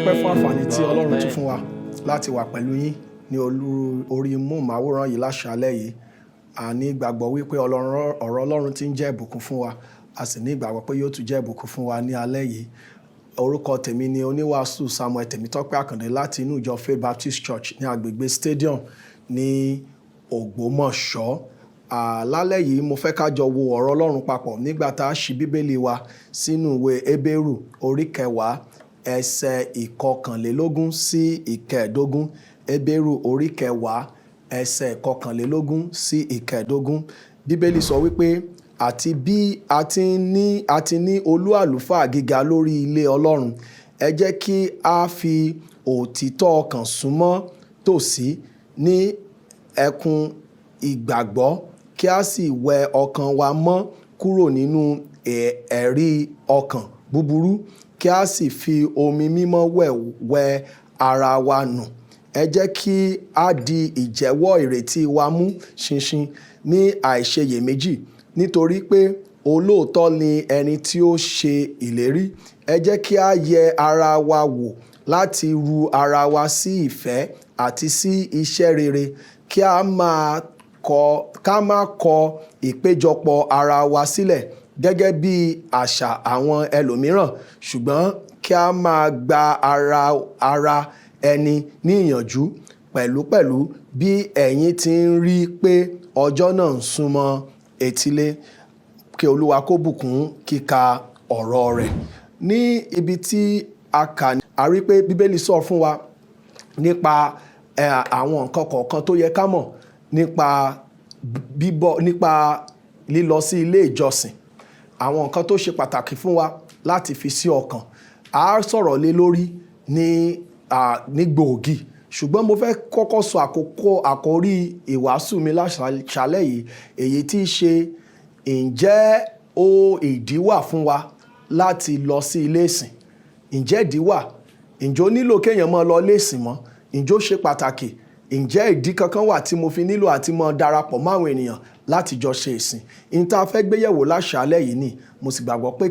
dúpẹ́ fún àǹfààní tí Ọlọ́run tún fún wa láti wà pẹ̀lú yín ní orí móhùnmáwòrán yìí láṣálẹ́ yìí. A ní ìgbàgbọ́ wípé ọ̀rọ̀ Ọlọ́run ti ń jẹ́ ìbùkún fún wa, a sì ní ìgbàgbọ́ pé yóò tún jẹ́ ìbùkún fún wa ní alẹ́ yìí. Orúkọ tèmi ni oníwàásù Samuel Tèmítọ́pẹ́ Àkàndé láti inú ìjọ Faith Baptist Church ní agbègbè Stadium ní Ògbómọ̀ṣọ́. Lálẹ́ yìí mo fẹ́ ká jọ wo ọ̀rọ̀ Ọlọ́run papọ̀ nígbà tá a ṣí Bíbélì wa sínú ìwé Hébérù orí 10 ẹsẹ̀ 21 sí 25. Hébérù orí 10 ẹsẹ̀ 21 sí 25. Bíbélì sọ wípé àti bí a ti ní olú àlùfáà gíga lórí ilé Ọlọ́run, ẹ jẹ́ kí a fi òtítọ́ ọkàn súnmọ́ tòsí ní ẹkùn ìgbàgbọ́, kí a sì wẹ ọkàn wa mọ́ kúrò nínú ẹ̀rí ọkàn búburú, kí a sì fi omi mímọ́ wẹ ara wa nù. Ẹ jẹ́ kí a di ìjẹ́wọ́ ìrètí wa mú ṣinṣin ní àìṣeyèméjì, nítorí pé olóòótọ́ ni ẹni tí ó ṣe ìlérí. Ẹ jẹ́ kí a yẹ ara wa wò láti ru ara wa sí ìfẹ́ àti sí iṣẹ́ rere, kí a má kọ ìpéjọpọ̀ ara wa sílẹ̀ gẹ́gẹ́ bí àṣà àwọn ẹlòmíràn, ṣùgbọ́n kí a máa gba ara ẹni ní ìyànjú pẹ̀lúpẹ̀lú bí ẹ̀yin ti ń rí pé ọjọ́ náà ń súnmọ́ etílé. Kí Olúwa kó bùkún kíka ọ̀rọ̀ rẹ̀. Ní ibi tí a kà, a rí pé Bíbélì sọ fún wa nípa àwọn nǹkan kọ̀ọ̀kan tó yẹ ká mọ̀ nípa lílọ sí ilé ìjọsìn. Àwọn nǹkan tó ṣe pàtàkì fún wa láti fi sí ọkàn. A sọ̀rọ̀ lé lórí ní gbòógì, ṣùgbọ́n mo fẹ́ kọ́kọ́ sọ àkórí ìwàásù mi láṣálẹ́ yìí, èyí tí í ṣe ǹjẹ́ ìdí wà fún wa láti lọ sí ilé ìsìn? Ǹjẹ́ ìdí wà? Ǹjẹ́ ó nílò kéèyàn máa lọ ilé ìsìn mọ́? Ǹjẹ́ ó ṣe pàtàkì? Ǹjẹ́ ìdí kankan wà tí mo fi nílò àti máa darapọ̀ mọ́ àwọn ènìyàn láti jọ ṣe ìsìn? Ohun tá a fẹ́ gbéyẹ̀wò láṣálẹ́ yìí ni mo sì gbàgbọ́ pé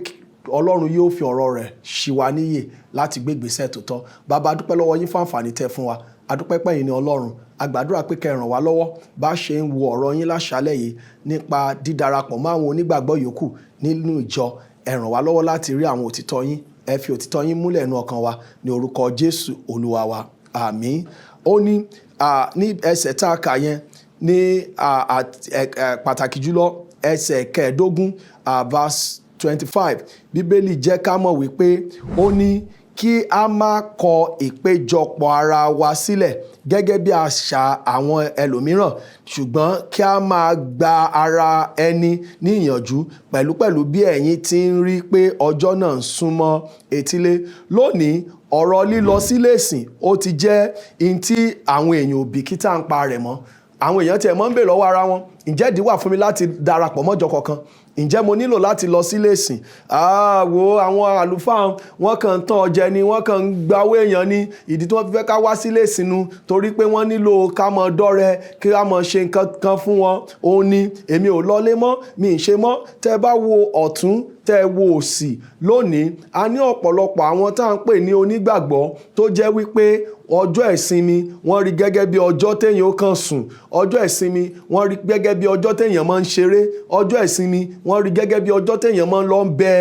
Ọlọ́run yóò fi ọ̀rọ̀ rẹ̀ ṣí wa níyè láti gbé ìgbésẹ̀ tó tọ́. Bàbá, a dúpẹ́ lọ́wọ́ yín fún àǹfààní tẹ́ fún wa. A dúpẹ́ pé ẹ̀yin ni Ọlọ́run. A gbàdúrà pé kẹ́ ràn wá lọ́wọ́ bá ṣe ń wo ọ̀rọ̀ yín láṣálẹ́ yìí nípa dídarapọ̀ mọ́ àwọn onígbàgbọ́ yòókù nínú ìjọ. Ẹ ràn wá lọ́wọ́ láti rí àwọn òtítọ́ yín. Ẹ fi òtítọ́ yín múlẹ̀ nínú ọkàn wa ní orúkọ Jésù Olúwa wa. Àmín. Ó ní ẹsẹ̀ tá a kà yẹn ní pàtàkì jùlọ ẹsẹ̀ 15 verse 25. Bíbélì jẹ́ ká mọ̀ wípé ó ní kí a má kọ ìpéjọpọ̀ ara wa sílẹ̀ gẹ́gẹ́ bí àṣà àwọn ẹlòmíràn, ṣùgbọ́n kí a máa gba ara ẹni ní ìyànjú pẹ̀lúpẹ̀lú bí ẹ̀yin ti ń rí pé ọjọ́ náà ń súnmọ́ etílé. Lónìí, ọ̀rọ̀ lílọ sílé ìsìn ó ti jẹ́ in tí àwọn èèyàn ò bìkítà ń pa rẹ̀ mọ́. Àwọn èèyàn tiẹ̀ máa ń bèèrè lọ́wọ́ ara wọn, ǹjẹ́ ìdí wà fún mi láti darapọ̀ mọ́jọ kankan? Ǹjẹ́ mo nílò láti lọ sílé ìsìn? Wo àwọn àlùfáà, wọ́n kàn ń tàn ọjẹ ni, wọ́n kàn ń gbawó èèyàn ni. Ìdí tí wọ́n fi fẹ́ ká wá sílé ìsìn nu torí pé wọ́n nílò ká mọ dọ́rẹ, kí a mọ ṣe nǹkan kan fún wọn. Òun ni èmi ò lọlé mọ́, mi ì ṣe mọ́. Tẹ́ bá wo ọ̀tún, tẹ́ wo òsì lónìí, a ní ọ̀pọ̀lọpọ̀ àwọn tá à ń pè ní onígbàgbọ́ tó jẹ́ wípé ọjọ́ ìsinmi wọ́n rí gẹ́gẹ́ bí ọjọ́ téèyàn ó kàn sùn. Ọjọ́ ìsinmi wọ́n rí gẹ́gẹ́ bí ọjọ́ téèyàn máa ń ṣeré. Ọjọ́ ìsinmi wọ́n rí gẹ́gẹ́ bí ọjọ́ téèyàn máa ń lọ bẹ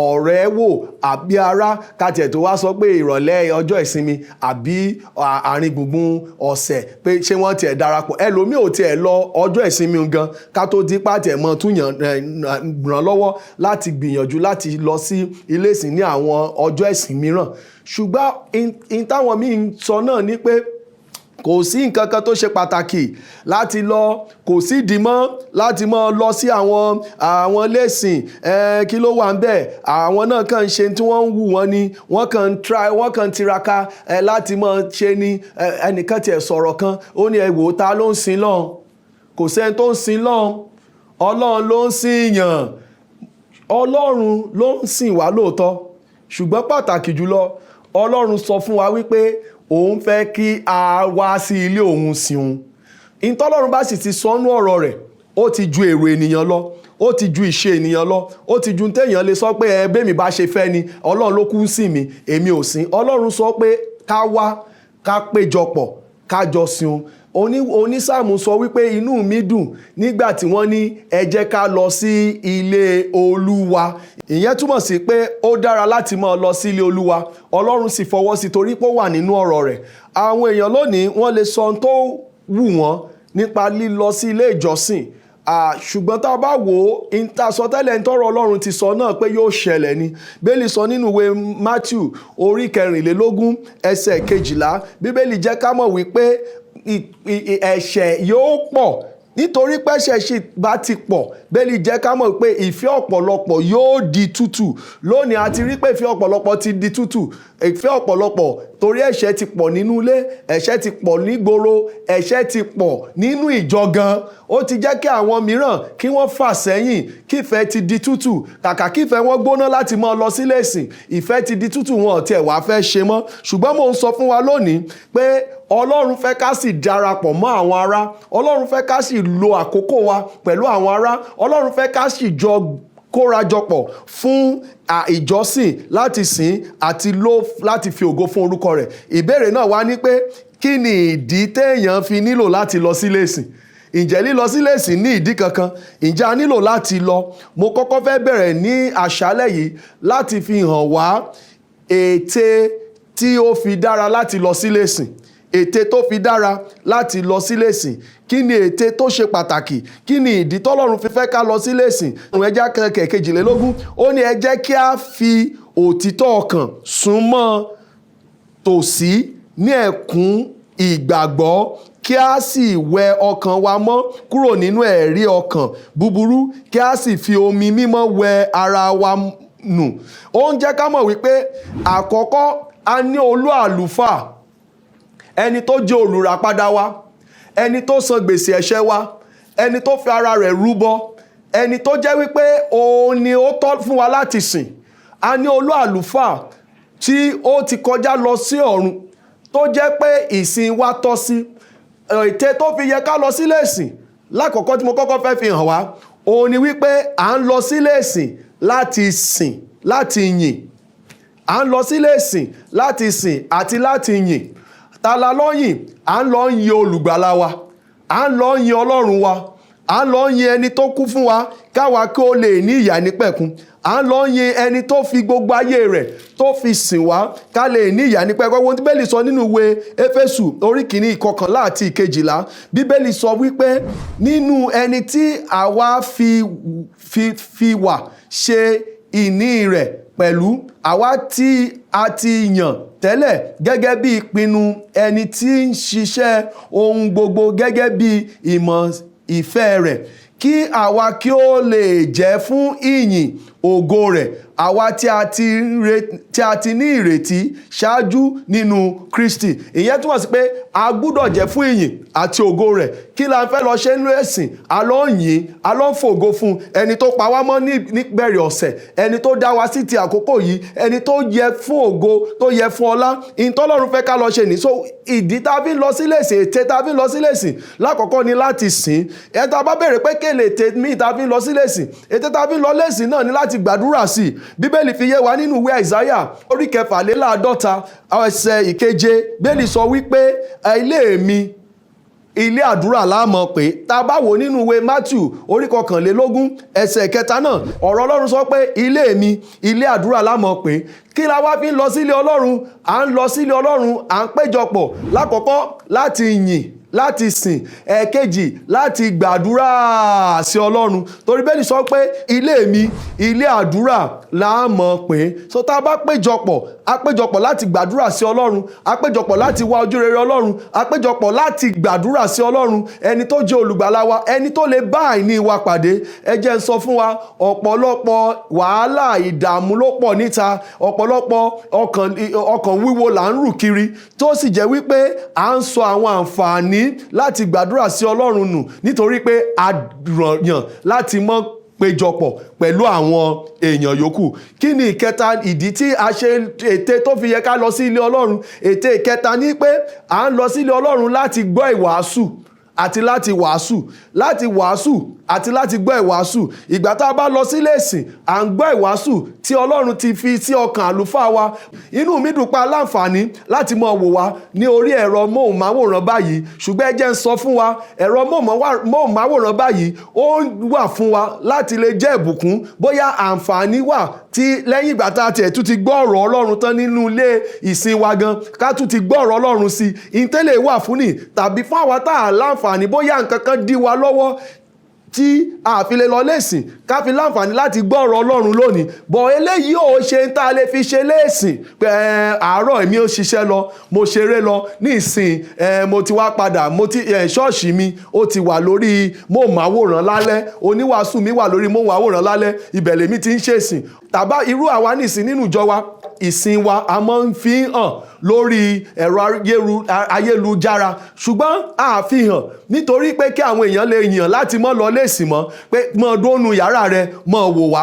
ọ̀rẹ́ wò àbí ará, ká tiẹ̀ tó wá sọ pé ìrọ̀lẹ́ ọjọ́ ìsinmi àbí àárín gbùngbùn ọ̀sẹ̀ pé ṣé wọ́n tiẹ̀ darapọ̀. Ẹlòmíì ò tiẹ̀ lọ ọjọ́ ìsinmi gan ká tó di pàtẹ́ mọ́ tún ràn lọ́wọ́ láti gbìyànjú láti lọ sí ilé ìsìn ní àwọn ọjọ́ ìsìn mìíràn. Ṣùgbọ́n táwọn míì ń sọ náà ni pé kò sí nǹkan kan tó ṣe pàtàkì láti lọ, kò sí ìdí mọ́ láti mọ́ lọ sí àwọn lẹ́sìn. Kí ló wà ń bẹ̀? Àwọn náà kàn ń ṣe tí wọ́n ń wù wọ́n ni, wọ́n kàn ń tiraka láti mọ́ ṣe ni. Ẹnìkan tiẹ̀ sọ̀rọ̀ kan, ó ní ẹ wò ta ló ń sin lọ́hùn? Kò sẹ́ni tó ń sin lọ́hùn. Ọlọ́run ló ń sìn yàn. Ọlọ́run ló ń sìn wá lóòótọ́, ṣùgbọ́n pàtàkì jùlọ Ọlọ́run sọ fún wa wípé òun fẹ́ kí a wá sí ilé òun sìn òun. Ìtọ́lọ́run bá sì ti sọnú ọ̀rọ̀ rẹ̀, ó ti ju èrò ènìyàn lọ. ó ti ju ìṣe ènìyàn lọ, ó ti ju téèyàn lè sọ pé ẹbẹ́ mi bá ṣe fẹ́ ni Ọlọ́run ló kú sí mi, èmi ò sìn. Ọlọ́run sọ pé ká wá, ká péjọpọ̀, ká jọ sìn. Onísáàmù sọ wípé inú mi dùn nígbà tí wọ́n ní ẹ jẹ́ ká lọ sí ilé Olúwa. Ìyẹn túmọ̀ sí pé ó dára láti máa lọ sí ilé Olúwa. Ọlọ́run sì fọwọ́ sí torí pé ó wà nínú ọ̀rọ̀ rẹ̀. Àwọn èèyàn lónìí wọ́n lè sọ ohun tó wù wọ́n nípa lílọ sí ilé ìjọsìn. Ṣùgbọ́n tá a bá wò ó, ìtasọtẹ́lẹ̀ ń tọrọ Ọlọ́run ti sọ náà pé yóò ṣẹlẹ̀ ni. Bíbélì sọ nínú ìwé Matthew orí 24 ẹsẹ̀ 12, Bíbélì jẹ́ ká mọ̀ wípé ẹ̀ṣẹ̀ yóò pọ̀ nítorí pé ẹ̀ṣẹ̀ bá ti pọ̀. Bíbélì jẹ́ ká mọ̀ pé ìfẹ́ ọ̀pọ̀lọpọ̀ yóò di tútù. Lónìí a ti rí pé ìfẹ́ ọ̀pọ̀lọpọ̀ ti di tútù. Ìfẹ́ ọ̀pọ̀lọpọ̀ torí ẹ̀ṣẹ̀ ti pọ̀ nínú ilé, ẹ̀ṣẹ̀ ti pọ̀ nígboro, ẹ̀ṣẹ̀ ti pọ̀ nínú ìjọ gan. Ó ti jẹ́ kí àwọn mìíràn kí wọ́n fà sẹ́yìn, kí ìfẹ́ ti di tútù. Kàkà kí ìfẹ́ wọn gbóná láti máa lọ sílé ìsìn, ìfẹ́ ti di tútù, wọn ò tiẹ̀ wá fẹ́ ṣe mọ́. Ṣùgbọ́n mo ń sọ fún wa lónìí pé Ọlọ́run fẹ́ ká sì darapọ̀ mọ́ àwọn ará. Ọlọ́run fẹ́ ká sì lo àkókò wa pẹ̀lú àwọn ará. Ọlọ́run fẹ́ ká sì jọ kórajọpọ̀ fún ìjọsìn láti sìn àti láti fi ògo fún orúkọ rẹ̀. Ìbéèrè náà wá ní pé kí ni ìdí téèyàn fi nílò láti lọ sílé ìsìn? Ǹjẹ́ lílọ sílé ìsìn ní ìdí kankan? Ǹjẹ́ a nílò láti lọ? Mo kọ́kọ́ fẹ́ bẹ̀rẹ̀ ní àṣálẹ́ yìí láti fi hàn wá ète tí ó fi dára láti lọ sílé ìsìn. Ète tó fi dára láti lọ sílé ìsìn. Kí ni ète tó ṣe pàtàkì? Kí ni ìdí tọ́lọ́run fi fẹ́ ká lọ sílé ìsìn? Ẹjẹ́ kẹ̀kẹ́ 22 ó ní ẹ jẹ́ kí a fi òtítọ́ ọkàn súnmọ́ tòsí ní ẹ̀kún ìgbàgbọ́, kí a sì wẹ ọkàn wa mọ́ kúrò nínú ẹ̀rí ọkàn búburú, kí a sì fi omi mímọ́ wẹ ara wa nù. Ó ń jẹ́ ká mọ̀ wípé àkọ́kọ́ a ní olú àlùfáà, ẹni tó jẹ́ olùràpadà wa, ẹni tó san gbèsè ẹ̀ṣẹ̀ wa, ẹni tó fi ara rẹ̀ rúbọ, ẹni tó jẹ́ wípé òun ni ó tọ́ fún wa láti sìn. A ní olú àlùfáà tí ó ti kọjá lọ sí ọ̀run, tó jẹ́ pé ìsìn wa tọ́ sí. Ète tó fi yẹ ká lọ sílé ìsìn lákọ̀ọ́kọ́ tí mo kọ́kọ́ fẹ́ fi hàn wá, òun ni wípé à ń lọ sílé ìsìn láti sìn, láti yìn. À ń lọ sílé ìsìn láti sìn àti láti yìn. Ta la lọ yìn? À ń lọ yin olùgbàlà wa, à ń lọ yin Ọlọ́run wa, à ń lọ yin ẹni tó kú fún wa káwa kí ó lè ní ìyà nípẹ̀kun. À ń lọ yin ẹni tó fi gbogbo ayé rẹ̀ tó fi sìn wá ká lè ní ìyà nípẹ̀kun. Ohun tí Bíbélì sọ nínú ìwé Éfésù orí 1 ìkọkànlá àti ìkejìlá, Bíbélì sọ wípé nínú ẹni tí àwa fi wà ṣe ìní rẹ̀ pẹ̀lú, àwa tí a ti yàn tẹ́lẹ̀ gẹ́gẹ́ bí ìpinnu ẹni tí ń ṣiṣẹ́ ohun gbogbo gẹ́gẹ́ bí ìmọ̀ ìfẹ́ rẹ̀, kí àwa kí ó lè jẹ́ fún ìyìn ògo rẹ̀, àwa tí a ti ní ìrètí ṣáájú nínú Kristi. Ìyẹn túmọ̀ sí pé a gbúdọ̀ jẹ́ fún ìyìn àti ògo rẹ̀. Kí la fẹ́ lọ ṣe nínú ẹ̀sìn? A lọ yìn, a lọ fògo fún ẹni tó pa wá mọ́ níbẹ̀rẹ̀ ọ̀sẹ̀, ẹni tó dá wa sí ti àkókò yìí, ẹni tó yẹ fún ògo, tó yẹ fún ọlá. Ìtọ́lọ́run fẹ́ ká lọ ṣe ní. So ìdí tá a fi ń lọ sílé ìsìn, ète tá a fi ń lọ sílé ìsìn lákọ̀ọ́kọ́ ni láti sìn. Tá a bá béèrè pé kéle ète míì tá a fi ń lọ sílé ìsìn, ète tá a fi ń lọ lẹ́sìn náà ni láti gbàdúrà sí i. Bíbélì fi yé wa nínú ìwé Àìsáyà orí 54 ẹsẹ̀ 7. Bíbélì sọ wípé ilé mi ilé àdúrà la mọ̀ pé. Tá a bá wò nínú ìwé Matthew orí 21 ẹsẹ̀ 3 náà, ọ̀rọ̀ Ọlọ́run sọ pé ilé mi ilé àdúrà la mọ̀ pé. Kí la wá fi ń lọ sílé Ọlọ́run? À ń lọ sílé Ọlọ́run, à ń péjọpọ̀ lákọ̀ọ́kọ́ láti yìn, láti sìn, ẹ̀kejì láti gbàdúrà sí Ọlọ́run. Torí Bíbélì sọ pé ilé mi ilé àdúrà la mọ̀ pé. So tá a bá péjọpọ̀, a péjọpọ̀ láti gbàdúrà sí Ọlọ́run, a péjọpọ̀ láti wá ojú rere Ọlọ́run, a péjọpọ̀ láti gbàdúrà sí Ọlọ́run, ẹni tó jẹ́ olùgbàlà wa, ẹni tó lè bá àìní wa pàdé. Ẹ jẹ́ n sọ fún wa, ọ̀pọ̀lọpọ̀ wàhálà ìdààmú ló pọ̀ níta, ọ̀pọ̀lọpọ̀ ọkàn wíwo là ń rù kiri, tó sì jẹ́ wípé à ń sọ àwọn àǹfààní láti gbàdúrà sí Ọlọ́run nù nítorí pé a yàn láti mọ́ péjọpọ̀ pẹ̀lú àwọn èèyàn yòókù. Kí ni ìkẹta ìdí tí a ṣe ète tó fi yẹ ká lọ sí ilé Ọlọ́run? Ète ìkẹta ní pé à ń lọ sí ilé Ọlọ́run láti gbọ́ ìwàásù àti láti wàásù àti láti gbọ́ ìwàásù. Ìgbà tá a bá lọ sílé ìsìn à ń gbọ́ ìwàásù tí Ọlọ́run ti fi sí ọkàn àlùfáà wa. Inú mi dùn pa láǹfààní láti máa wò wá ní orí ẹ̀rọ móhùnmáwòrán báyìí, ṣùgbọ́n ẹ jẹ́ ń sọ fún wa, ẹ̀rọ móhùnmáwòrán báyìí ó wà fún wa láti lè jẹ́ ìbùkún. Bóyá àǹfààní wà tí lẹ́yìn ìgbà tá a tiẹ̀ tún ti gbọ́ ọ̀rọ̀ Ọlọ́run tán nínú ilé ìsìn wa gan, ká tún ti gbọ́ ọ̀rọ̀ Ọlọ́run sí i, ìtẹ́lẹ̀ wà fún ni. Tàbí fún àwa tá a láǹfààní bóyá nǹkan kan dí wa lọ́wọ́ tí a fi lè lọ lẹ́sìn, ká fi láǹfààní láti gbọ́ ọ̀rọ̀ Ọlọ́run lónìí. Bọ̀ eléyìí ò ṣe ń tá a lè fi ṣe lẹ́sìn pé àárọ̀ èmi ò ṣiṣẹ́ lọ, mo ṣeré lọ, ní ìsìn mo ti wá padà, mo ti ṣọ́ọ̀ṣì mi ó ti wà lórí móhùnmáwòrán lálẹ́, oníwàásù mi wà lórí móhùnmáwòrán lálẹ́, ibẹ̀ lèmi ti ń ṣèsìn. Tàbá irú àwa nìsín nínú ìjọ wa, ìsìn wa a máa ń fi hàn lórí ẹ̀rọ ayélujára, ṣùgbọ́n a fi hàn nítorí pé kí àwọn èèyàn lè yàn láti mọ́ lọ lẹ́sìn mọ́, pé mọ́ dónú yàrá rẹ mọ́ wò wá.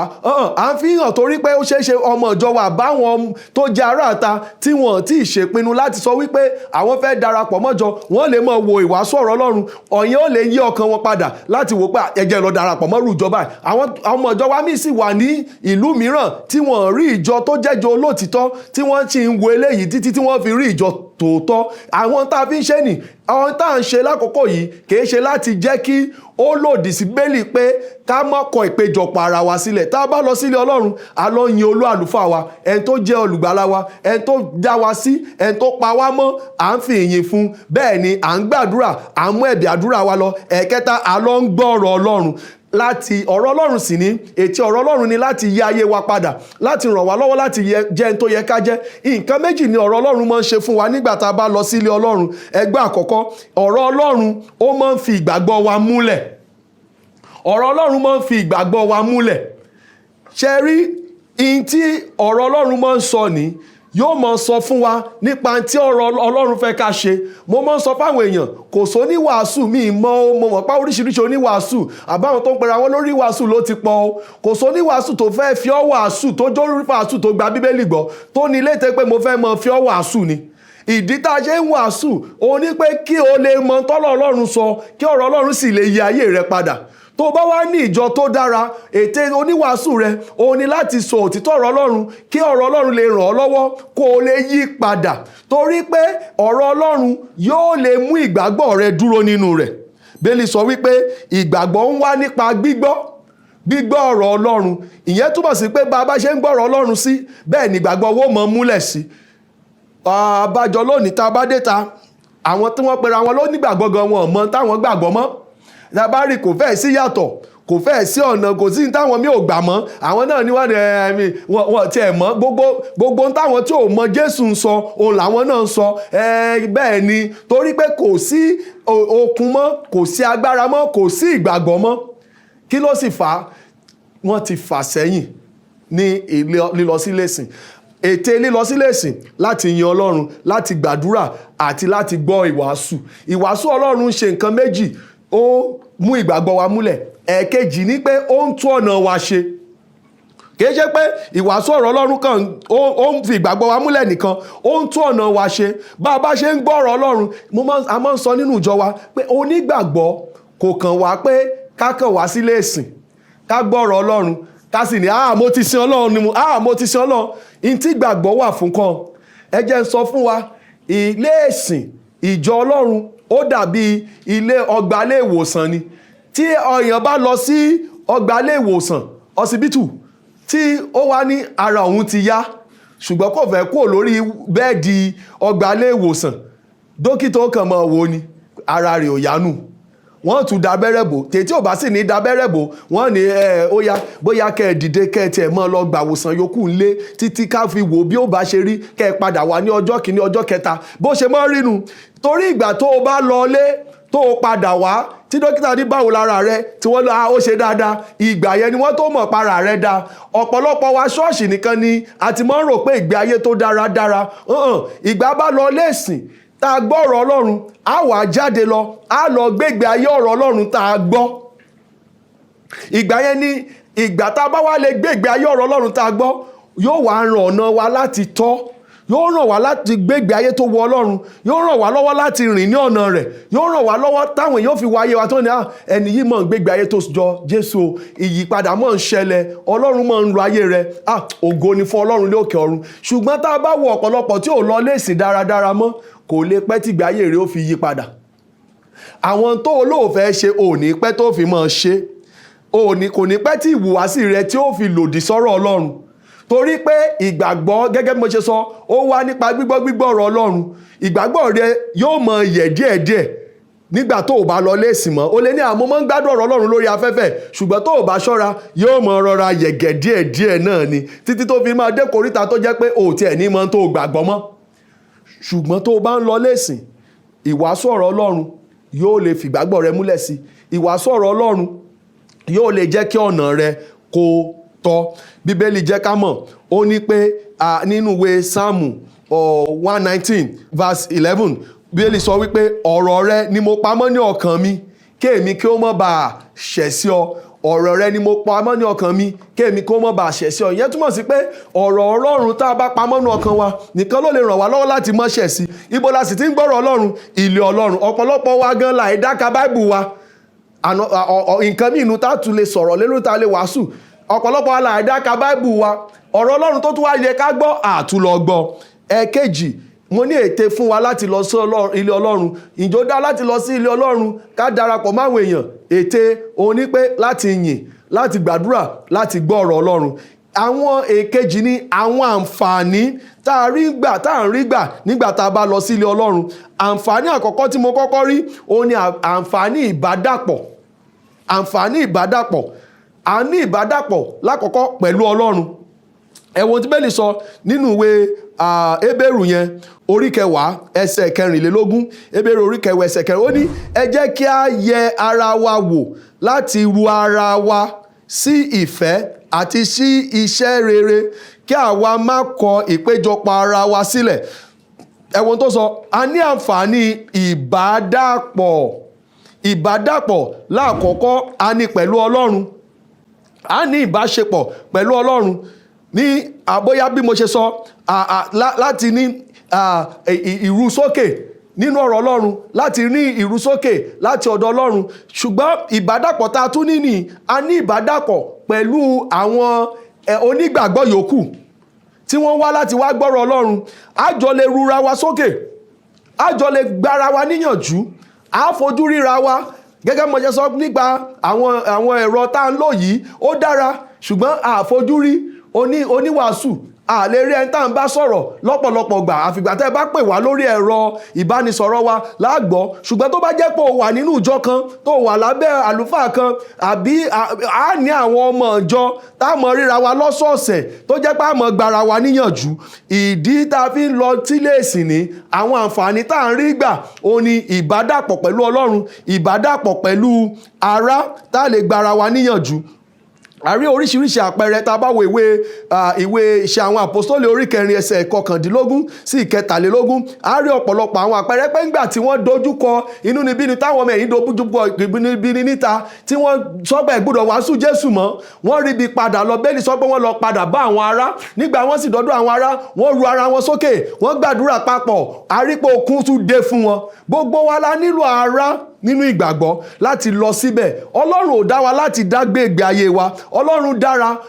À ń fi hàn torí pé ó ṣeéṣe ọmọ ìjọ wa báwọn tó jẹ́ aráàta tí wọ́n ti ṣèpinnu láti sọ wípé àwọn fẹ́ darapọ̀ mọ́jọ, wọ́n lè mọ́ wo ìwàásù ọ̀rọ̀ Ọlọ́run, ọ̀yẹn ó lè yí ọkàn wọn padà láti wò pé ẹ jẹ́ lọ darapọ̀ mọ́rú ìjọba. Àwọn ọmọ ìjọ wa míì sì wà ní ìlú mìíràn tí wọ́n rí ìjọ tó jẹ́jọ olótìtọ́, tí wọ́n ti ń wo eléyìí títí tí wọ́n fi rí ìjọ tòótọ́. Àwọn tá a fi ń ṣe nì, àwọn tá à ń ṣe lákòókò yìí kìí ṣe láti jẹ́ kí ó lòdì sí Bíbélì pé ká má kọ ìpéjọpọ̀ ara wa sílẹ̀. Tá a bá lọ sílé Ọlọ́run, a lọ yin olú àlùfáà wa, ẹni tó jẹ́ olùgbàlà wa, ẹni tó dá wa sí, ẹni tó pa wá mọ́, à ń fi ìyìn fún. Bẹ́ẹ̀ ni à ń gbàdúrà, à ń mú ẹ̀bì àdúrà wa lọ. Ẹ̀kẹta, a lọ ń gbọ́ ọ̀rọ̀ Ọlọ́run. Láti ọ̀rọ̀ Ọlọ́run sì ní ètí ọ̀rọ̀ Ọlọ́run ni láti yí ayé wa padà, láti ràn wá lọ́wọ́ láti jẹ́ ẹni tó yẹ ká jẹ́. Nǹkan méjì ni ọ̀rọ̀ Ọlọ́run máa ń ṣe fún wa nígbà tá a bá lọ sílé Ọlọ́run. Ẹgbẹ́ àkọ́kọ́, ọ̀rọ̀ Ọlọ́run ó máa ń fi ìgbàgbọ́ wa múlẹ̀. Ọ̀rọ̀ Ọlọ́run máa ń fi ìgbàgbọ́ wa múlẹ̀. Ṣé rí ihun tí ọ̀rọ̀ Ọlọ́run máa ń sọ ní yóò mọ sọ fún wa nípa tí ọ̀rọ̀ Ọlọ́run fẹ́ ká ṣe. Mo máa ń sọ fáwọn èèyàn, kò sọ oníwàásù mi mo mọ̀ pé oríṣiríṣi oníwàásù àbáwọn tó ń pera wọn lórí wàásù ló ti pọ̀ o. Kò sọ oníwàásù tó fẹ́ fi ọ́ wàásù, tó jó orí wàásù tó gba Bíbélì gbọ́, tó ní létè pé mo fẹ́ mọ fi ọ́ wàásù ni. Ìdí tá a ṣe ń wàásù òun ni pé kí o lè mọ tọ́lọ̀ Ọlọ́run sọ, kí ọ̀rọ̀ Ọlọ́run sì lè yí ayé rẹ padà. Tó bá wá ní ìjọ tó dára, ète oníwàásù rẹ òun ni láti sọ òtítọ́ ọ̀rọ̀ Ọlọ́run, kí ọ̀rọ̀ Ọlọ́run lè ràn ọ́ lọ́wọ́ kó o lè yí padà, torí pé ọ̀rọ̀ Ọlọ́run yóò lè mú ìgbàgbọ́ rẹ dúró nínú rẹ̀. Bíbélì sọ wípé ìgbàgbọ́ ń wá nípa gbígbọ́ ọ̀rọ̀ Ọlọ́run. Ìyẹn túmọ̀ sí pé bá a bá ṣe ń gbọ́ ọ̀rọ̀ Ọlọ́run sí, bẹ́ẹ̀ ni ìgbàgbọ́ wo mọ múlẹ̀ sí. Àbájọ lónìí tá a bá dé ta, àwọn tí wọ́n pera wọn lónígbàgbọ́ gan wọn mọ táwọn gbàgbọ́ mọ́. Labari kò fẹ́ sí yàtọ̀, kò fẹ́ sí ọ̀nà, kò sí táwọn mi ò gbà mọ́. Àwọn náà ni wọ́n tiẹ̀ mọ́ gbogbo táwọn tí ò mọ Jésù ń sọ òun làwọn náà ń sọ. Bẹ́ẹ̀ ni, torí pé kò sí okun mọ́, kò sí agbára mọ́, kò sí ìgbàgbọ́ mọ́. Kí ló sì fà á? Wọ́n ti fà sẹ́yìn ní lílọ sílé ìsìn. Ète lílọ sílé ìsìn láti yin Ọlọ́run, láti gbàdúrà àti láti gbọ́ ìwàásù. Ìwàásù Ọlọ́run ń ṣe nǹkan méjì. Ó mú ìgbàgbọ́ wa múlẹ̀. Ẹ̀kejì ni pé ó ń tún ọ̀nà wa ṣe. Kìí ṣe pé ìwàásù ọ̀rọ̀ Ọlọ́run kan ó ń fi ìgbàgbọ́ wa múlẹ̀ nìkan, ó ń tún ọ̀nà wa ṣe. Bá a bá ṣe ń gbọ́ ọ̀rọ̀ Ọlọ́run, a máa ń sọ nínú ìjọ wa pé onígbàgbọ́ kò kàn wá pé ká kàn wá sílé ìsìn, ká gbọ́ ọ̀rọ̀ Ọlọ́run, ká sì ní mo ti sin Ọlọ́run ni mo ti sin Ọlọ́run. Ìtí ìgbàgbọ́ wà fún kan. Ẹ jẹ́ ń sọ fún wa, ilé ìsìn ìjọ Ọlọ́run ó dàbí ọgbà ilé ìwòsàn ni. Tí èèyàn bá lọ sí ọgbà ilé ìwòsàn, ọsibítù, tí ó wá ní ara òun ti yá, ṣùgbọ́n kò fẹ́ kúrò lórí bẹ́ẹ̀dì ọgbà ilé ìwòsàn, dókítà ó kàn máa wò ni, ara rẹ̀ ò yánú. Wọ́n tún dábẹ́rẹ́ bò, tètè ò bá sì ní dábẹ́rẹ́ bò, wọ́n ní bóyá kẹ́ ẹ dìde kẹ́ ẹ tiẹ̀ mọ́ lọ gbàwòsàn yòókù ńlé títí ká fi wò bí ó bá ṣe rí, kẹ́ ẹ padà wá ní ọjọ́ kìíní ọjọ́ kẹta bó ṣe mọ́ rínu. Torí ìgbà tó o bá lọ lé tó o padà wá tí dókítà ní báwo lára rẹ, tí wọ́n lọ ó ṣe dáadáa, ìgbà yẹn ni wọ́n tó mọ̀ para rẹ dáa. Ọ̀pọ̀lọpọ̀ wa ṣọ́ọ̀ṣì nìkan ni a ti máa ń rò pé ìgbé ayé tó dára. Ìgbà bá lọ lẹ́sìn tá a gbọ́ ọ̀rọ̀ Ọlọ́run, a wà jáde lọ, a lọ gbégbé ayé ọ̀rọ̀ Ọlọ́run tá a gbọ́. Ìgbà yẹn ni ìgbà tá a bá wá lè gbégbé ayé ọ̀rọ̀ Ọlọ́run tá a gbọ́ yóò wá ràn ọ̀nà wa láti tọ́. yóò ràn wá láti gbégbé ayé tó wọ Ọlọ́run, yóò ràn wá lọ́wọ́ láti rìn ní ọ̀nà rẹ̀, yóò ràn wá lọ́wọ́ táwọn èèyàn fi wá ayé wa tó ní ẹni yìí mọ̀ ń gbégbé ayé tó jọ Jésù, ìyípadà mọ̀ ń ṣẹlẹ̀, Ọlọ́run mọ̀ ń lo ayé rẹ̀, ògo ni fún Ọlọ́run lókè ọ̀run. Ṣùgbọ́n tá a bá wo ọ̀pọ̀lọpọ̀ tí ò lọ léèsìn dáradára mọ́, kò lè pẹ́ tí ìgbé ayé rẹ̀ ó fi yí padà. Àwọn tó olóòfẹ́ ṣe òní pẹ́ tó fi mọ̀ ṣe, kò ní pẹ́ tí ìhùwàsí rẹ̀ tí ó fi lòdì sọ́rọ̀ Ọlọ́run. Torí pé ìgbàgbọ́ gẹ́gẹ́ bí mo ṣe sọ, ó wá nípa gbígbọ́ ọ̀rọ̀ Ọlọ́run. Ìgbàgbọ́ rẹ yóò mọ yẹ̀ díẹ̀díẹ̀ nígbà tó o bá lọ léèsìn mọ́. O lè ní àmọ́ mọ́ ń gbádùn ọ̀rọ̀ Ọlọ́run lórí afẹ́fẹ́, ṣùgbọ́n tó o bá ṣọ́ra yóò mọ rọra yẹ̀gẹ̀ díẹ̀díẹ̀ náà ni, títí tó fi máa dé kòríta tó jẹ́ pé o tiẹ̀ ní mọ́ tó o gbàgbọ́ mọ́. Ṣùgbọ́n tó o bá ń lọ léèsìn, ìwàásù ọ̀rọ̀ Ọlọ́run yóò lè fìgbàgbọ́ rẹ múlẹ̀ sí. Ìwàásù ọ̀rọ̀ Ọlọ́run yóò lè jẹ́ kí ọ̀nà rẹ kó tọ́. Bíbélì jẹ́ ká mọ̀, ó ní pé nínú ìwé Sáàmù 119 verse 11, Bíbélì sọ wípé ọ̀rọ̀ rẹ ni mo pamọ́ ní ọkàn mi kéèmí kí ó má bàa ṣẹ̀ sí ọ. Ọ̀rọ̀ rẹ ni mo pamọ́ ní ọkàn mi kéèmí kí ó má bàa ṣẹ̀ sí ọ. Ìyẹn túmọ̀ sí pé ọ̀rọ̀ Ọlọ́run tá a bá pamọ́ ní ọkàn wa nìkan ló lè ràn wá lọ́wọ́ láti má ṣẹ̀ sí. Ibo la sì ti ń gbọ́rọ̀ Ọlọ́run? Ilé Ọlọ́run. Ọ̀pọ̀lọpọ̀ wa gan la ìdáka Báíbù wa, nǹkan mìínú tá a tún lè sọ̀rọ̀ lérò tá a lè wàásù. Ọ̀pọ̀lọpọ̀ wa la ìdáka Báíbù wa, ọ̀rọ̀ Ọlọ́run tó tún wá yẹ ká gbọ́ àtúlọ̀ gbọ́. Ẹ̀kejì, mo ní ète fún wa láti lọ sí ilé Ọlọ́run. Ìjọ dá láti lọ sí ilé Ọlọ́run ká darapọ̀ máwọn èèyàn. Ète òun ní pé láti yìn, láti gbàdúrà, láti gbọ́ ọ̀rọ̀ Ọlọ́run. Àwọn èkejì ni àwọn àǹfààní tá à ń rí gbà nígbà tá a bá lọ sí ilé Ọlọ́run. Àǹfààní àkọ́kọ́ tí mo kọ́kọ́ rí òun ni àǹfààní ìbádàpọ̀. Àǹfààní ìbádàpọ̀. A ní ìbádàpọ̀ lákọ̀ọ́kọ́ pẹ̀lú Ọlọ́run. Ẹ̀wọ̀n tí Bíbélì sọ nínú ìwé Hébérù yẹn orí 10 ẹsẹ̀ 24, Hébérù orí 10 ẹsẹ̀ 4, ó ní ẹ jẹ́ kí a yẹ ara wa wò láti ru ara wa sí ìfẹ́ àti sí iṣẹ́ rere, kí àwa má kọ ìpéjọpọ̀ ara wa sílẹ̀. Ẹ̀wọ̀n tó sọ, a ní àǹfààní ìbádàpọ̀. Ìbádàpọ̀ lákọ̀ọ́kọ́ a ní pẹ̀lú Ọlọ́run. A ní ìbáṣepọ̀ pẹ̀lú Ọlọ́run ní àbóyá bí mo ṣe sọ, láti ní ìrúsókè nínú ọ̀rọ̀ Ọlọ́run, láti ní ìrúsókè láti ọ̀dọ̀ Ọlọ́run. Ṣùgbọ́n ìbádàpọ̀ tá a tún ní a ní ìbádàpọ̀ pẹ̀lú àwọn onígbàgbọ́ yòókù tí wọ́n wá láti wá gbọ́rọ̀ Ọlọ́run. A jọ lè rúra wa sókè, a jọ lè gbára wa níyànjú, a fojú ríra wa. Gẹ́gẹ́ mo ṣe sọ nípa àwọn ẹ̀rọ tá ń lò yìí, ó dára, ṣùgbọ́n àfojúrí oníwàásù a lè rí ẹni tá ń bá sọ̀rọ̀ lọ́pọ̀lọpọ̀ gbà, àfìgbà tẹ́ bá pè wá lórí ẹ̀rọ ìbánisọ̀rọ̀ wa lágbọ́. Ṣùgbọ́n tó bá jẹ́ pé o wà nínú ìjọ kan, tó wà lábẹ́ àlùfáà kan, àbí a ní àwọn ọmọ ìjọ tá mọ̀ ríra wa lọ́sọ̀ọ̀sẹ̀ tó jẹ́ pé a mọ̀ gbára wa níyànjú. Ìdí tá fi ń lọ sílé ìsìn ní àwọn àǹfààní tá ń rí gbà ó ní ìbádàpọ̀ pẹ̀lú Ọlọ́run, ìbádàpọ̀ pẹ̀lú ará tá lè gbára wa níyànjú. A rí oríṣiríṣi àpẹẹrẹ tá bá wo ìwé Iṣẹ́ àwọn Àpọ́stélì orí 4 ẹsẹ̀ 19 sí 23. A rí ọ̀pọ̀lọpọ̀ àwọn àpẹẹrẹ pé ńgbà tí wọ́n dojúkọ inúnibíni táwọn ọmọ ẹ̀yìn dojúkọ inúnibíni níta, tí wọ́n sọ pé gbọ́dọ̀ wàásù Jésù mọ́, wọ́n rí bí padà lọ. Bẹ́ẹ̀ni sọ pé wọ́n lọ padà bá àwọn ará. Nígbà wọ́n sì dọ́dọ̀ àwọn ará, wọ́n ru ara wọn sókè, wọ́n gbàdúrà papọ̀. A rí pé okun tún dé fún wọn. Gbogbo wa la nílò ará nínú ìgbàgbọ́ láti lọ síbẹ̀. Ọlọ́run ò dá wa láti dágbé ìgbé ayé wa. Ọlọ́run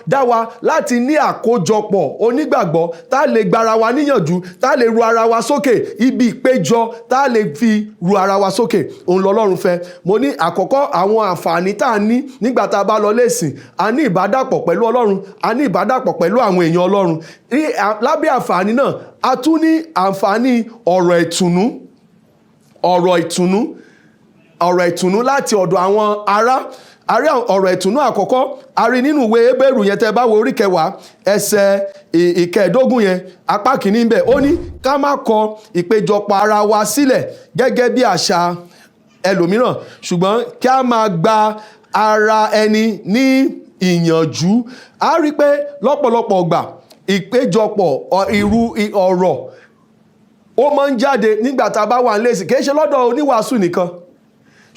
dá wa láti ní àkójọpọ̀ onígbàgbọ́ tá lè gbára wa níyànjú, tá lè ru ara wa sókè, ibi ìpéjọ tá lè fi ru ara wa sókè. Òun lọ́lọ́run fẹ́. Mo ní àkọ́kọ́ àwọn àǹfààní tá a ní nígbà tá a bá lọ léèsìn. A ní ìbádàpọ̀ pẹ̀lú Ọlọ́run, a ní ìbádàpọ̀ pẹ̀lú àwọn èèyàn Ọlọ́run. Lábẹ́ àǹfààní náà, a tún ní àǹfààní ọ̀rọ̀ ìtùnú. Ọ̀rọ̀ ìtùnú láti ọ̀dọ̀ àwọn ará. A rí ọ̀rọ̀ ìtùnú àkọ́kọ́, a rí nínú ìwé Hébérù yẹn tẹ́ bá wo orí 10 ẹsẹ̀ 15 yẹn, apá kìíní ńbẹ̀. Ó ní ká má kọ ìpéjọpọ̀ ara wa sílẹ̀ gẹ́gẹ́ bí àṣà ẹlòmíràn, ṣùgbọ́n kí a máa gba ara ẹni ní ìyànjú. A rí pé lọ́pọ̀lọpọ̀ gbà ìpéjọpọ̀ ọ̀rọ̀ ó máa ń jáde nígbà tá a bá wà nílé ìsìn. Kì í ṣe lọ́dọ̀ oníwàásù nìkan,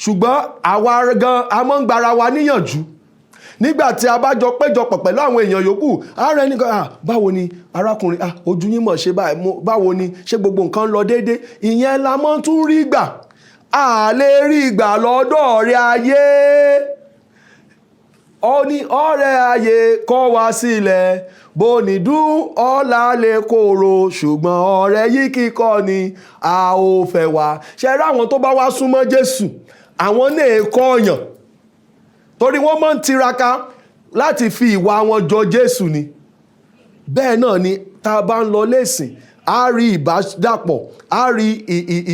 ṣùgbọ́n àwa gan a máa ń gbára wa níyànjú nígbà tí a bá jọ péjọpọ̀ pẹ̀lú àwọn èèyàn yòókù ààrẹ nìkan báwo ni arákùnrin ojú yín mọ̀ ṣe báwo ni ṣé gbogbo nǹkan lọ déédé, ìyẹn la mọ́ tún rí gbà. A lè rí gbà lọ́dọ̀ ọ̀rẹ́ ayé. Ó ní ọ̀rẹ́ ayé kọ̀ wá sílẹ̀, bonidun ọ̀la lè korò, ṣùgbọ́n ọ̀rẹ́ yìí kíkọ́ ni a ò fẹ́ wá. Ṣé rí àwọn tó bá wá súnmọ́ Jésù, àwọn náà kọ́ ọ̀yàn, torí wọ́n máa ń tiraka láti fi ìwà wọn jọ Jésù ni. Bẹ́ẹ̀ náà ni tá a bá ń lọ lẹ́sìn, a rí ìbádàpọ̀, a rí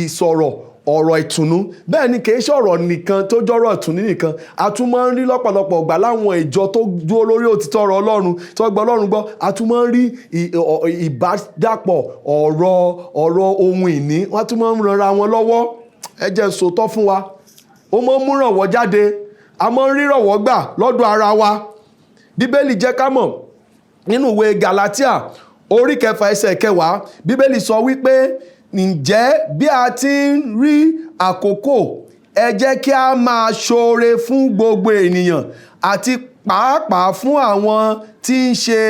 ìsọ̀rọ̀ ọ̀rọ̀ ìtùnú. Bẹ́ẹ̀ ni kìí ṣe ọ̀rọ̀ nìkan tó jọ́rọ̀ ìtùnú nìkan, a tún máa ń rí lọ́pọ̀lọpọ̀ ọgbà láwọn ìjọ tó dúró lórí òtítọ́ ọ̀rọ̀ Ọlọ́run tí wọ́n gbọ́ Ọlọ́run gbọ́, a tún máa ń rí ìbádàpọ̀ ọ̀rọ̀ ohun ìní, wọ́n tún máa ń ranra wọn lọ́wọ́. Ẹ jẹ́ n sòótọ́ fún wa, ó máa ń mú ìrànwọ́ jáde, a máa ń rí ìrànwọ́ gbà lọ́dọ̀ ara wa. Bíbélì jẹ́ ká mọ̀ nínú ìwé Galatia orí 6 ẹsẹ̀ 10, Bíbélì sọ wípé ǹjẹ́ bí a ti ń rí àkókò, ẹ jẹ́ kí a máa ṣoore fún gbogbo ènìyàn àti pàápàá fún àwọn tí ń ṣe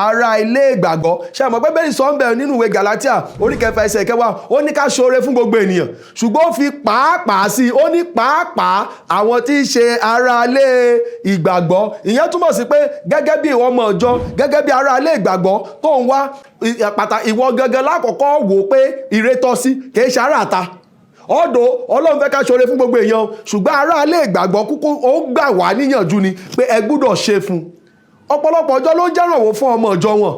ará ilé ìgbàgbọ́. Ṣé àmọ́ pé Bíbélì sọ ń bẹ̀rẹ̀ nínú ìwé Galatia orí 6 ẹsẹ̀ 10, ó ní ká ṣoore fún gbogbo ènìyàn, ṣùgbọ́n ó fi pàápàá sí i, ó ní pàápàá àwọn tí ń ṣe ará ilé ìgbàgbọ́. Ìyẹn túmọ̀ sí pé gẹ́gẹ́ bí ìwọ ọmọ ìjọ, gẹ́gẹ́ bí ará ilé ìgbàgbọ́ tó ń wá ìwọ gangan lákọ̀ọ́kọ́ wò pé ire tọ́ sí, kì í ṣe ará àta. Ọ̀dọ̀ Ọlọ́run fẹ́ ká ṣoore fún gbogbo èèyàn, ṣùgbọ́n ará ilé ìgbàgbọ́ kúkú ó gbà wá níyànjú ni pé ẹ gbúdọ̀ ṣe fún. Ọ̀pọ̀lọpọ̀ ọjọ́ ló ń jẹ́rànwọ́ fún ọmọ ìjọ wọn,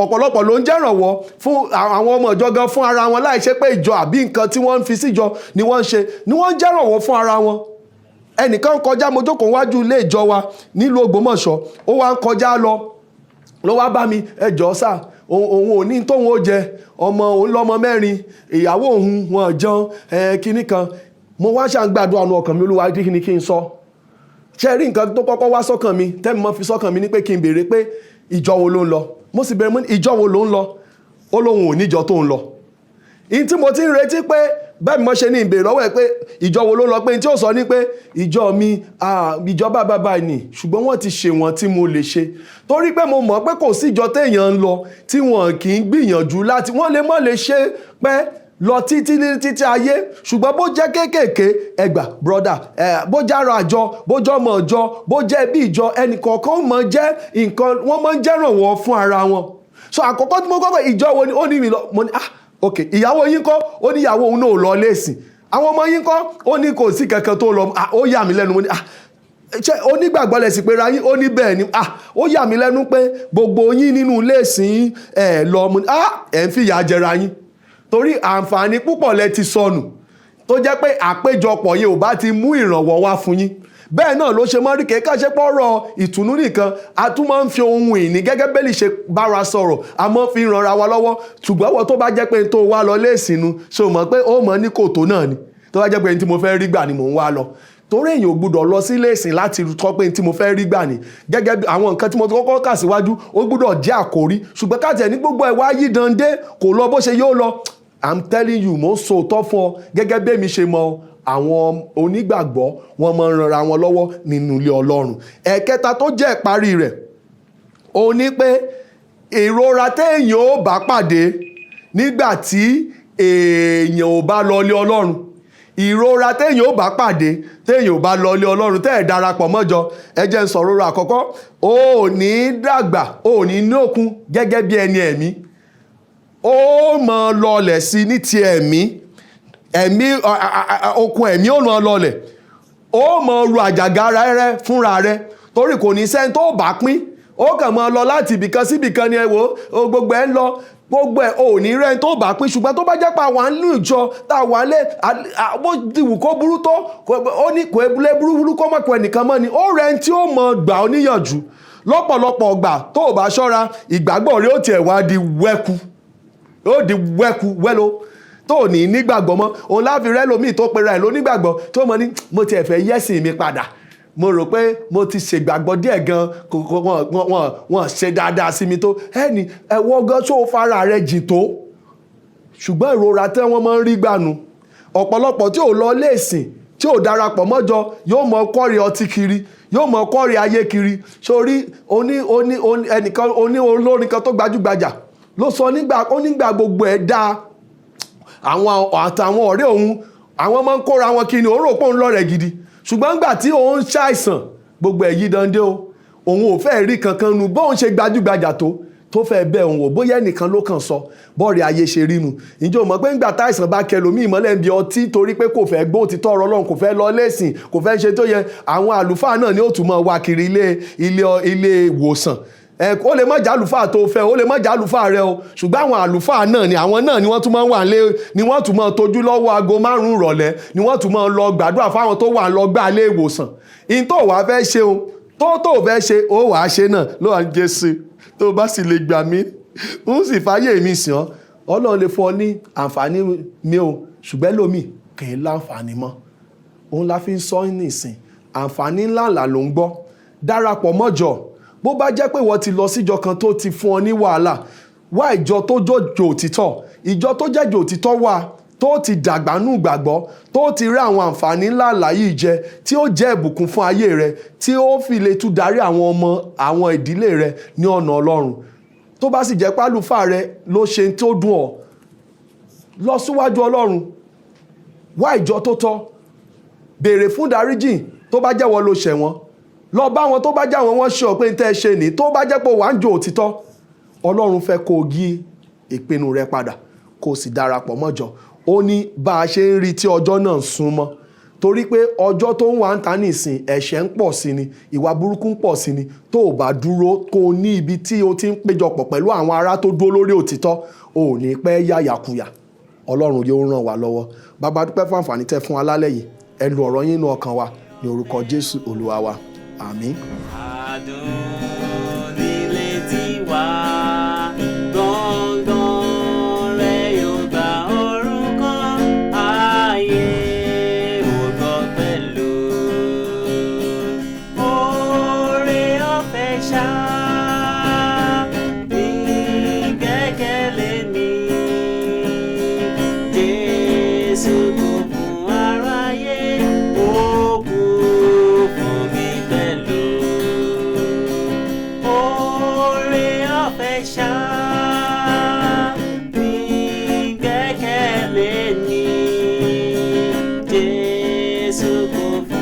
ọ̀pọ̀lọpọ̀ ló ń jẹ́rànwọ́ fún àwọn ọmọ ìjọ gan fún ara wọn, láì ṣe pé ìjọ àbí nǹkan tí wọ́n ń fi síjọ ni wọ́n ń ṣe, ni wọ́n ń jẹ́rànwọ́ fún ara wọn. Ẹnìkan kọjá, mo jókòó wájú ilé ìjọ wa nílùú Ògbómọ̀ṣọ́, ó wá ń kọjá lọ wá bá mi, ẹ jọ̀ọ́ sà, òun ò ní tóun ó jẹ, ọmọ òun lọ́mọ 4, ìyàwó òun wọn jẹun kinní kan. Mo wá ṣàǹgbàdúrà nu ọkàn mi, Olúwa kí ni kí n sọ. Ṣé rí nǹkan tó kọ́kọ́ wá sọ́kàn mi, tẹ́mi mọ́ fi sọ́kàn mi ní pé kí n béèrè pé ìjọ wo ló ń lọ. Mo sì béèrè, ìjọ wo ló ń lọ? Ó lóun ò níjọ tó ń lọ. Ìyí tí mo ti ń retí pé bẹ́ẹ̀ mo ṣe ní ìbéèrè lọ́wọ́ ẹ̀ pé ìjọ wo ló ń lọ, pé tí ó sọ ní pé ìjọ mi ìjọ bàbá ni, ṣùgbọ́n wọ́n ti ṣe wọ́n tí mo lè ṣe. Torí pé mo mọ̀ pé kò sí ìjọ téèyàn ń lọ tí wọ́n kì í gbìyànjú láti, wọ́n lè mọ́ lè ṣe pé lọ títí ayé, ṣùgbọ́n bó jẹ́ kéékèèké ẹgbà brọ́dà, bó jẹ́ ara àjọ, bó jẹ́ ọmọ ìjọ, bó jẹ́ bí ìjọ, ẹnìkọ̀ọ̀kan mọ̀ jẹ́ nǹkan, wọ́n máa ń jẹ́rànwọ́ fún ara wọn. So àkọ́kọ́ tí mo kọ́kọ́ ìjọ wo ni ó ní mi lọ, mo ní ok, ìyàwó yín kọ́, ó ní ìyàwó òun náà lọ lẹ́sìn, àwọn ọmọ yín kọ́, ó ní kò sí kankan tó lọ. Ó yà mí lẹ́nu, mo ní ṣé onígbàgbọ́ lẹ̀sìn pé ra yín? Ó ní bẹ́ẹ̀ ni. Ó yà mí lẹ́nu pé gbogbo yín nínú lẹ́sìn lọ, mo ní ẹ̀ ń fìyà jẹra yín, torí àǹfààní púpọ̀ lẹ ti sọnù, tó jẹ́ pé àpéjọpọ̀ yẹn ò bá ti mú ìrànwọ́ wá fún yín. Bẹ́ẹ̀ náà ló ṣe mọ́ rí kéka ṣe pọ́rọ̀ ìtùnú nìkan, a tún máa ń fi ohun ìní gẹ́gẹ́ bẹ́ẹ̀lì ṣe bára sọ̀rọ̀, a máa ń fi ranra wa lọ́wọ́. Ṣùgbọ́n wọ́n tó bá jẹ́ pé tó wá lọ léèsìnú, ṣe o mọ̀ pé ó mọ̀ ní kòtò náà ni, tó bá jẹ́ pé tí mo fẹ́ rí gbà ni mò ń wá lọ. Torí èèyàn ò gbúdọ̀ lọ sí léèsìn láti kọ́ pé tí mo fẹ́ rí gbà ni, gẹ́gẹ́ bí àwọn nǹkan tí mo kọ́kọ́ kà síwájú, ó gbúdọ̀ jẹ́ àkórí. Ṣùgbọ́n káàtì ẹ̀ ní gbogbo ẹ̀ wá yí dande, kò lọ bó ṣe yóò lọ. I'm telling you, mo ń sọ òótọ́ fún ọ gẹ́gẹ́ bí èmi ṣe mọ̀ àwọn onígbàgbọ́, wọ́n máa ń ranra wọn lọ́wọ́ nínú ilé Ọlọ́run. Ẹ̀kẹta tó jẹ́ ìparí rẹ̀, ó ní pé ìrora téèyàn ò bá pàdé nígbà tí èèyàn ò bá lọ ilé Ọlọ́run, ìrora téèyàn ò bá pàdé téèyàn ò bá lọ ilé Ọlọ́run, tẹ́ ẹ̀ darapọ̀ mọ́jọ. Ẹ jẹ́ n sọ̀rọ̀ rẹ̀ àkọ́kọ́, ó ní dàgbà, ó ní ní òkun gẹ́gẹ́ bí ẹni ẹ̀mí, ó mọ̀ lọlẹ̀ sí ní ti ẹ̀mí, okun ẹ̀mí ò mọ̀ lọlẹ̀, ó mọ̀ ru àjàgà rẹ fúnra rẹ, torí kò ní sẹ́ni tó bá pín, ó kàn mọ̀ lọ láti ibìkan sí ibìkan ni ẹ wò ó, gbogbo ẹ̀ ń lọ, gbogbo ẹ̀ ò ní rẹ́ni tó bá pín. Ṣùgbọ́n tó bá jẹ́ pé àwọn àánú ìjọ tá a wà lé, bó ti wù kó burú tó, ó ní kò ebúlé burúburú kó mọ̀ pé ẹnìkan mọ́ ni, ó rẹ́ni tí ó mọ̀ gbà ó níyànjú. Lọ́pọ̀lọpọ̀ ọgbà tó o bá ṣọ́ra, ìgbàgbọ́ rẹ ó tiẹ̀ wá di wẹ́kú, ó di wẹ́lò tó ní nígbàgbọ́ mọ́. Òun láfi rẹ́ lómi tó pera ẹ̀ lónígbàgbọ́ tó mọ̀ ní mo tiẹ̀ fẹ́ yẹ́sìn mi padà, mo rò pé mo ti ṣègbàgbọ́ díẹ̀ gan, wọ́n ṣe dáadáa sí mi tó. Ẹni ẹ̀wọ́ gan tó fara rẹ̀ jìn tó, ṣùgbọ́n ìrora tí wọ́n máa ń rí gbànú. Ọ̀pọ̀lọpọ̀ tí ò lọ léèsìn, tí ò darapọ̀ mọ́jọ, yóò mọ kọ́rí ọtí kiri, yóò mọ kọ́rí ayé kiri. Sórí ẹnìkan olórin kan tó gbajúgbajà ló sọ nígbà gbogbo ẹ̀ dáa, àwọn àtàwọn ọ̀rẹ́ òun àwọn máa ń kóra wọn kiri, òun rò pé òun lọ́rẹ̀ gidi, ṣùgbọ́n nígbà tí òun ṣàìsàn gbogbo ẹ̀ yí dande o, òun ò fẹ́ rí kankan nu bóun ṣe gbajúgbajà tó fẹ́ bẹ́ẹ̀ òun wò bóyá ẹnìkan ló kàn sọ bọ́ọ̀rì ayé ṣe rí nu. Ǹjẹ́ o mọ̀ pé ńgbà táìsàn bá kẹlòmíì mọ́lẹ̀ ń bi ọtí torí pé kò fẹ́ gbọ́ òtítọ́ ọ̀rọ̀ Ọlọ́run, kò fẹ́ lọ lẹ́sìn, kò fẹ́ ṣe tó yẹ, àwọn àlùfáà náà ni ó tún máa wá kiri ilé ìwòsàn. Ó lè má jẹ́ àlùfáà tó fẹ́, ó lè má jẹ́ àlùfáà rẹ o, ṣùgbọ́n àwọn àlùfáà náà ni wọ́n tún máa ń wà lé, ni wọ́n tún máa tọ́jú lọ́wọ́ aago 5 ìrọ̀lẹ́, ni wọ́n tún máa lọ gbàdúrà fáwọn tó wà lọ gbà ilé ìwòsàn. In tó wàá fẹ́ ṣe o, tó fẹ́ ṣe ó wàá ṣe náà ló wà ń Jésù tó bá sì lè gbà mí ń sì fàyè mi sàn. Ọlọ́run lè fún ọ ní àǹfààní mi o, ṣùgbọ́n lómi kì í láǹfààní mọ́. Òun la fi ń sọ nísìn, àǹfààní ńláńlá ló ń gbọ́. Darapọ̀ mọ́jọ. Bó bá jẹ́ pé wọ́n ti lọ síjọ kan tó ti fún ọ ní wàhálà, wá ìjọ tó jòjò òtítọ́, ìjọ tó jẹ́jọ òtítọ́ wà, tó ti dàgbánú gbàgbọ́, tó ti rí àwọn àǹfààní ńláńlá yìí jẹ, tí ó jẹ́ ìbùkún fún ayé rẹ, tí ó fi lè tún darí àwọn ìdílé rẹ ní ọ̀nà Ọlọ́run. Tó bá sì jẹ́ pálùfáà rẹ ló ṣe tó dùn ọ́, lọ síwájú Ọlọ́run, wá ìjọ tó tọ́, béèrè fún dáríjì tó bá jẹ́wọ́ ló ṣẹ̀ wọ́n, lọ bá wọn tó bá jẹ́ àwọn wọ́n ṣe ọ pé ń tẹ́ ṣe ní, tó bá jẹ́ pé wà ń jò òtítọ́, Ọlọ́run fẹ́ kó yí ìpinnu rẹ padà, kó sì darapọ̀ mọ́jọ. Ó ní bá a ṣe ń rí tí ọjọ́ náà ń súnmọ́, torí pé ọjọ́ tó ń wà ń ta nìsín ẹ̀ṣẹ̀ ń pọ̀ sí ni, ìwà burúkú ń pọ̀ sí ni. Tó o bá dúró kó o ní ibi tí o ti ń péjọpọ̀ pẹ̀lú àwọn ará tó dúró lórí òtítọ́, o ò ní pẹ́ yàyàkuyà. Ọlọ́run yóò ràn wá lọ́wọ́. Bàbá dúpẹ́ fún àǹfààní tẹ́ fún wa lálẹ́ yìí, ẹ lu ọ̀rọ̀ yín nínú ọkàn wa ní orúkọ Jésù Olúwa wa, àmín. Adùn nílé tiwa, gbọ̀ngàn rẹ̀ yóò gba orúkọ ayé ògo pẹ̀lú. Oore ọ̀fẹ́ ṣá ní gbẹ́kẹ̀lé mi, Jésù kò fún aráyé, ó kú fún mi pẹ̀lú. Oore ọ̀fẹ́ ṣá ní gbẹ́kẹ̀lé mi, Jésù kò fún